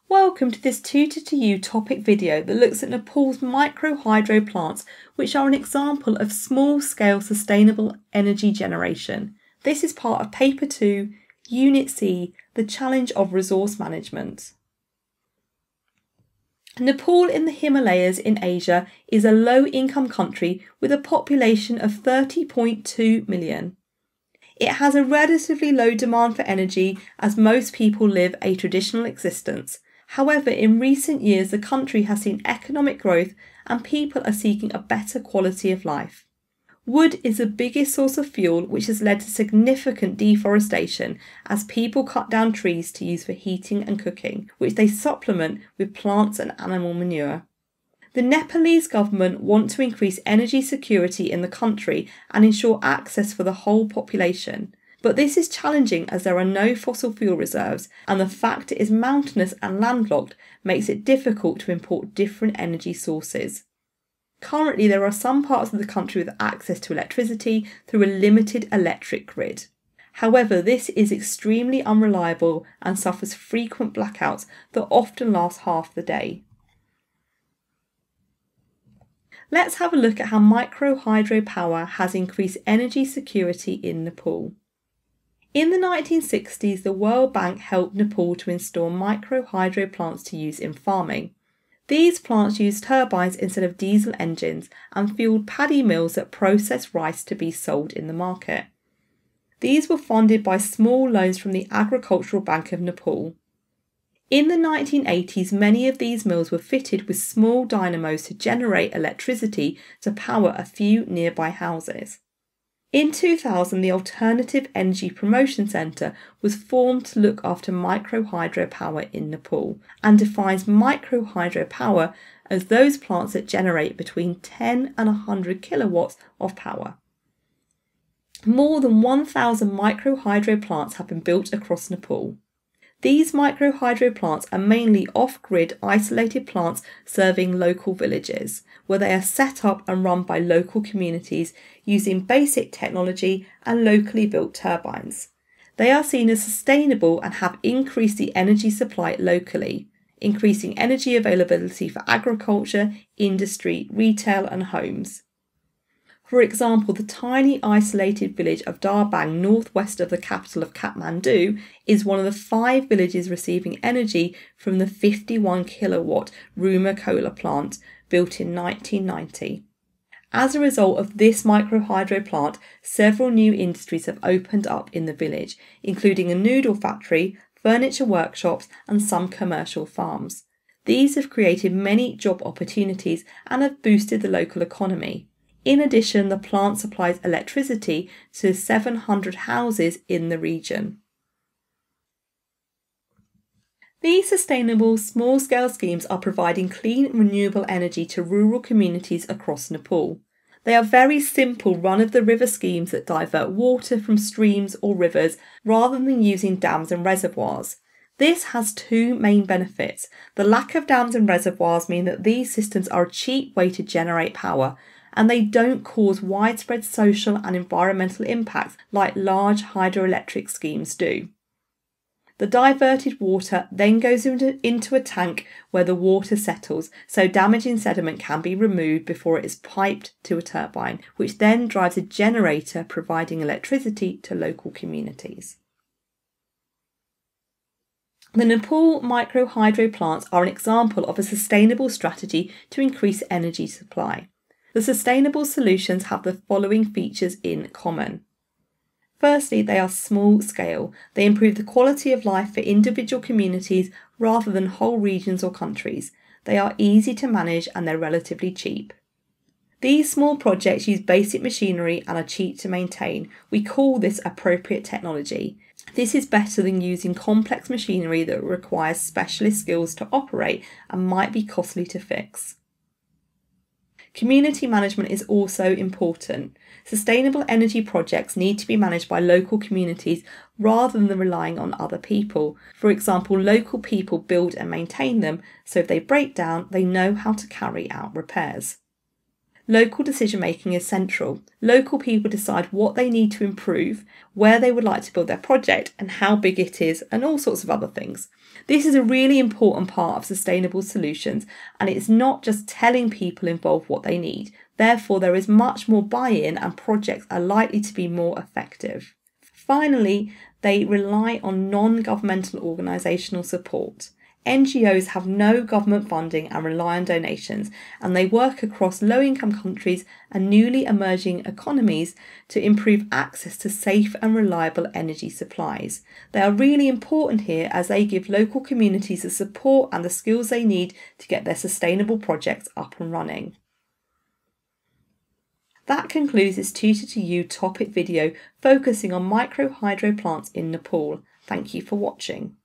Welcome to this Tutor to You topic video that looks at Nepal's micro-hydro plants, which are an example of small-scale sustainable energy generation. This is part of Paper 2, Unit C, The Challenge of Resource Management. Nepal in the Himalayas in Asia is a low-income country with a population of 30.2 million. It has a relatively low demand for energy as most people live a traditional existence. However, in recent years, the country has seen economic growth and people are seeking a better quality of life. Wood is the biggest source of fuel, which has led to significant deforestation as people cut down trees to use for heating and cooking, which they supplement with plants and animal manure. The Nepalese government want to increase energy security in the country and ensure access for the whole population. But this is challenging as there are no fossil fuel reserves, and the fact it is mountainous and landlocked makes it difficult to import different energy sources. Currently, there are some parts of the country with access to electricity through a limited electric grid. However, this is extremely unreliable and suffers frequent blackouts that often last half the day. Let's have a look at how micro-hydro power has increased energy security in Nepal. In the 1960s, the World Bank helped Nepal to install micro-hydro plants to use in farming. These plants used turbines instead of diesel engines and fueled paddy mills that processed rice to be sold in the market. These were funded by small loans from the Agricultural Bank of Nepal. In the 1980s, many of these mills were fitted with small dynamos to generate electricity to power a few nearby houses. In 2000, the Alternative Energy Promotion Centre was formed to look after micro-hydro power in Nepal and defines micro-hydro power as those plants that generate between 10 and 100 kilowatts of power. More than 1,000 micro-hydro plants have been built across Nepal. These micro-hydro plants are mainly off-grid isolated plants serving local villages, where they are set up and run by local communities using basic technology and locally built turbines. They are seen as sustainable and have increased the energy supply locally, increasing energy availability for agriculture, industry, retail and homes. For example, the tiny isolated village of Darbang, northwest of the capital of Kathmandu, is one of the 5 villages receiving energy from the 51 kilowatt Ruma Kola plant built in 1990. As a result of this micro-hydro plant, several new industries have opened up in the village, including a noodle factory, furniture workshops and some commercial farms. These have created many job opportunities and have boosted the local economy. In addition, the plant supplies electricity to 700 houses in the region. These sustainable small-scale schemes are providing clean, renewable energy to rural communities across Nepal. They are very simple run-of-the-river schemes that divert water from streams or rivers rather than using dams and reservoirs. This has 2 main benefits. The lack of dams and reservoirs mean that these systems are a cheap way to generate power, and they don't cause widespread social and environmental impacts like large hydroelectric schemes do. The diverted water then goes into a tank where the water settles, so damaging sediment can be removed before it is piped to a turbine, which then drives a generator providing electricity to local communities. The Nepal micro-hydro plants are an example of a sustainable strategy to increase energy supply. The sustainable solutions have the following features in common. Firstly, they are small scale. They improve the quality of life for individual communities rather than whole regions or countries. They are easy to manage and they're relatively cheap. These small projects use basic machinery and are cheap to maintain. We call this appropriate technology. This is better than using complex machinery that requires specialist skills to operate and might be costly to fix. Community management is also important. Sustainable energy projects need to be managed by local communities rather than relying on other people. For example, local people build and maintain them, so if they break down, they know how to carry out repairs. Local decision making is central. Local people decide what they need to improve, where they would like to build their project, and how big it is, and all sorts of other things. This is a really important part of sustainable solutions, and it's not just telling people involved what they need. Therefore, there is much more buy-in and projects are likely to be more effective. Finally, they rely on non-governmental organisational support. NGOs have no government funding and rely on donations, and they work across low-income countries and newly emerging economies to improve access to safe and reliable energy supplies. They are really important here as they give local communities the support and the skills they need to get their sustainable projects up and running. That concludes this Tutor to You topic video focusing on micro hydro plants in Nepal. Thank you for watching.